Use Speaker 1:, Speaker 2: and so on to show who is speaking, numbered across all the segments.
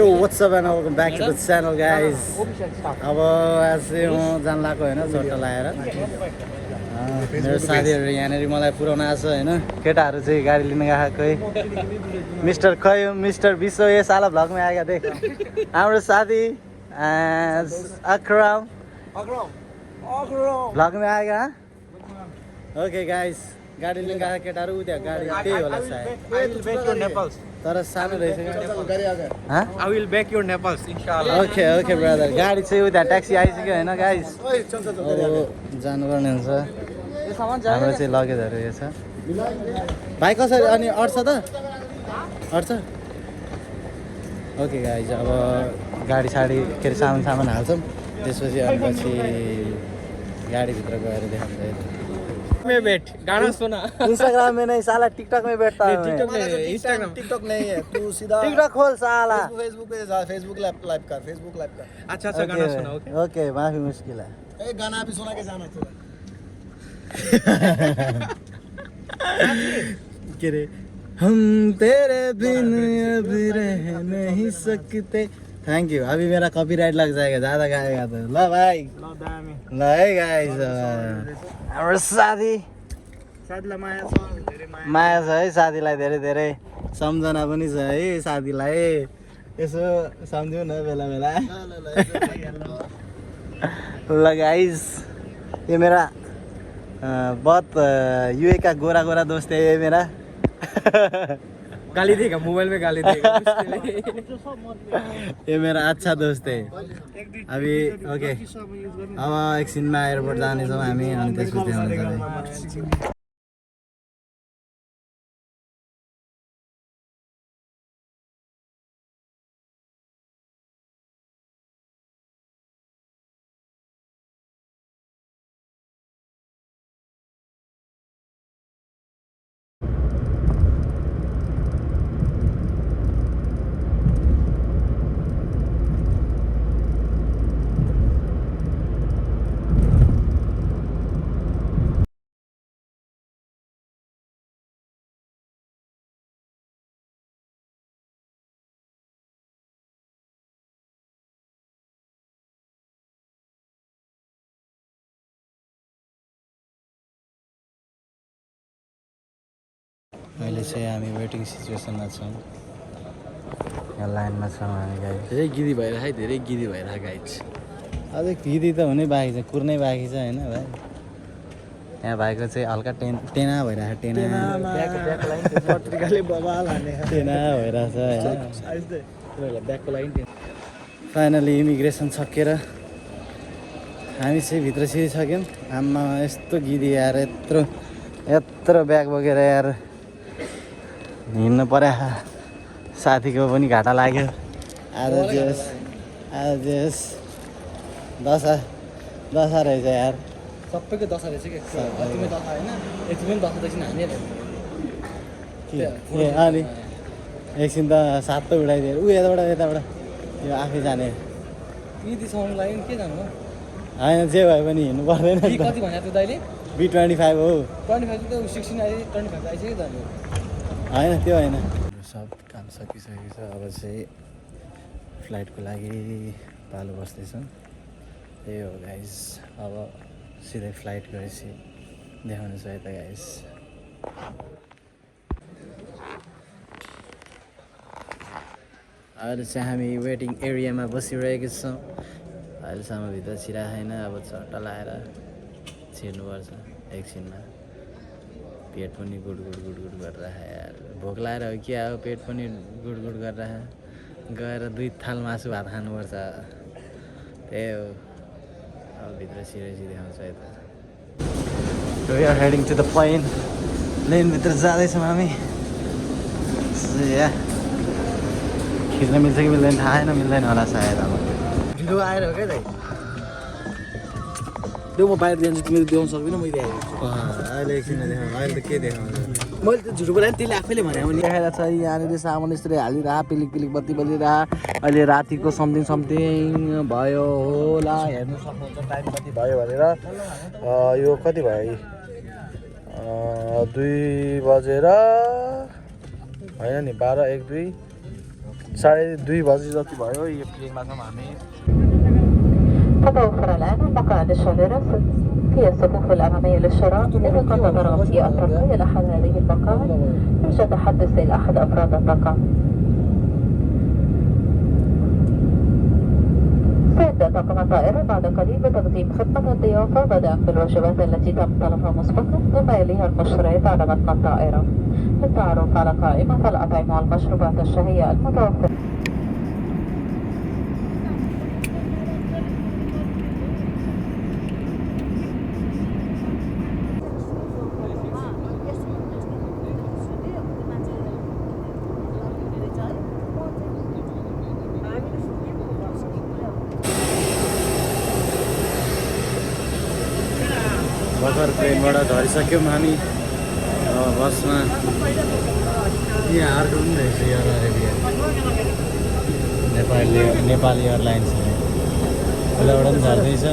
Speaker 1: What's up and welcome back to the channel guys. अब आज चाहिँ म जान लागेको होइन चट्टा लाएर मेरो साथीहरू यहाँनिर मलाई पुऱ्याउन आएको छ होइन केटाहरू चाहिँ गाडी लिन गएको खै मिस्टर विश्व ये साला भ्लगमा आएका थिए हाम्रो साथी अक्रम भ्लगमा आएका ओके गाइस गाडी लिन गएको केटाहरू उता गाडी त्यही होला सायद तर सानो रहेछ
Speaker 2: I will back your Nepals, inshallah.
Speaker 1: Okay brother गाडी चाहिँ उता ट्याक्सी आइसक्यो होइन गाइस जानुपर्ने हुन्छ हाम्रो चाहिँ लगेजहरू यो छ भाइ कसरी अनि अट्छ त अट्छ ओके गाइस अब गाडी साडी के अरे सामान हाल्छौँ त्यसपछि अनि पछि गाडीभित्र गएर देखाउँछ
Speaker 2: में बैठ गाना सुना
Speaker 1: इंस्टाग्राम में नहीं साला टिकटॉक में बैठता है
Speaker 2: टिकटॉक में इंस्टाग्राम
Speaker 3: टिकटॉक नहीं है तू सीधा
Speaker 1: टिकटॉक खोल साला
Speaker 3: फेसबुक पे जा फेसबुक लाइव कर फेसबुक लाइव कर
Speaker 2: अच्छा अच्छा गाना सुना ओके
Speaker 1: ओके माफी मुश्किल है
Speaker 3: ए गाना भी सुना के जाना तू
Speaker 1: के रे हम तेरे बिन अब रह नहीं सकते थैंक यू अभी मेरा कॉपीराइट लग जाएगा ज्यादा गाएगा तो ल भाई ल है गाइस हाम्रो साथीलाई माया छ है साथीलाई धेरै धेरै सम्झना पनि छ है साथीलाई यसो सम्झ्यौ न बेला बेला ल गाइस ये मेरा बहुत यूए का गोरा गोरा दोस्त है ये मेरा
Speaker 2: गाली देगा मोबाइल में गाली देगा
Speaker 1: ये मेरा अच्छा दोस्त है अभी ओके अब एकछिनमा एयरपोर्ट जानेछौँ हामी अनि त्यसपछि आउँछ अहिले चाहिँ हामी वेटिङ सिचुएसनमा छौँ यहाँ लाइनमा छौँ हामी गाइस धेरै गिदी भइरहेको धेरै गिदी भइरहेको गाइस अझै गिदी त हुनै बाँकी छ कुर्नै बाँकी छ होइन भाइ यहाँ भाइको चाहिँ हल्का टेना भइरहेको टेना भइरहेछ होइन फाइनली इमिग्रेसन सकेर हामी चाहिँ भित्र छिरिसक्यौँ आमा यस्तो गिदी यार यत्रो ब्याग बोकेर यार हिँड्नु पर्यो साथीको पनि घाटा लाग्यो आज जेस दशा रहेछ यार
Speaker 2: सबैको दशा रहेछ के तिमी दशा हैन यति पनि दशा देखिन हामी
Speaker 1: अनि एकछिन त सात त उडाइदिएर ऊ यताबाट यो आफै जाने
Speaker 2: यदि साउन्ड लाग्यो नि के जानु
Speaker 1: होइन जे भए पनि हिँड्नु पर्दैन
Speaker 2: कति भने त्यो दाइले
Speaker 1: B25 हो
Speaker 2: 25 त 16 आइ 25 आइसक्यो जानु
Speaker 1: होइन त्यो होइन सब काम सकिसकेको छ अब चाहिँ फ्लाइटको लागि पालो बस्दैछौँ त्यही हो गाइस अब सिधै फ्लाइट गएपछि देखाउनु छ यता गाइस अहिले चाहिँ हामी वेटिङ एरियामा बसिरहेको छौँ अहिलेसम्म भित्र छिराएको छैन अब चट्टा लाएर छिर्नुपर्छ एकछिनमा पेट पनि गुड गरिरहेको यार भोक लाएर हो कि अब पेट पनि गुड गरिरहेको गएर 2 थाल मासु भात खानुपर्छ त्यही हो अब भित्र छिरेपछि देखाउँछ यता we are heading to the plane प्लेनभित्र जाँदैछौँ हामी खिच्न मिल्छ कि मिल्दैन थाहा छैन मिल्दैन होला सायद अब ढिलो आएर हो क्या दाइ
Speaker 3: त्यो म बाहिर जान्छु तिमीले देखाउन सक्दिनँ मैले देखाएको
Speaker 1: अहिले एकछिन देखाउँ अहिले त के देखाउँछ
Speaker 3: मैले त झुटो बोलाएँ त्यसले आफैले भने भने
Speaker 1: देखाइरहेको छ यहाँनिर सामान यस्तै हालिरह पिलिक बत्ती बलिरह अहिले रातिको समथिङ भयो होला हेर्नु सक्नुहुन्छ टाइम कति भयो भनेर यो कति भयो 2 बजेर होइन नि 12 1 2
Speaker 3: 2:30 बजे जति भयो यो प्लेनमा छौँ हामी
Speaker 4: تتوفر الآن مقاعد الشارع في الصفوف الأمامية للشراء. إذا كنت ترغب في الترقية إلى أحد هذه المقاعد يرجى التحدث إلى أحد أفراد الطاقم. سيبدأ طاقم الطائرة بعد قليل بتقديم خدمة الضيافة بدءا بالوجبات التي تم طلبها مسبقا ثم يليها المشتريات على متن الطائرة للتعرف على قائمة الأطعمة والمشروبات الشهية المتوفرة.
Speaker 1: भर्खर प्लेनबाट झरिसक्यौँ हामी बसमा यहाँ अर्को पनि रहेछ एयर अरेबिया नेपाल एयरलाइन्स उसलाई पनि झर्दैछ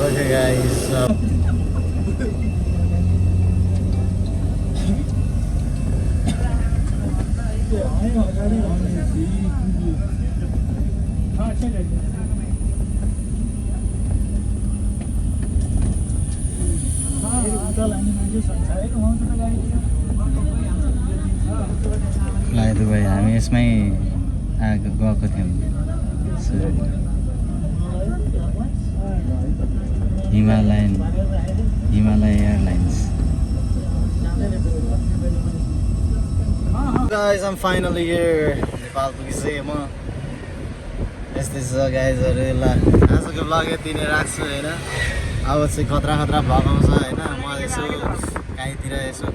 Speaker 1: ओके गाइस फ्लाइ दुबई हामी यसमै गएको थियौँ Himalaya airlines Guys, I'm finally here. Nepal पुगिसकेँ म यस्तै छ गाइजहरू ल आजको भ्लग यति नै राख्छु होइन अब चाहिँ खतरा भ्लग आउँछ होइन म यसो काहीँतिर यसो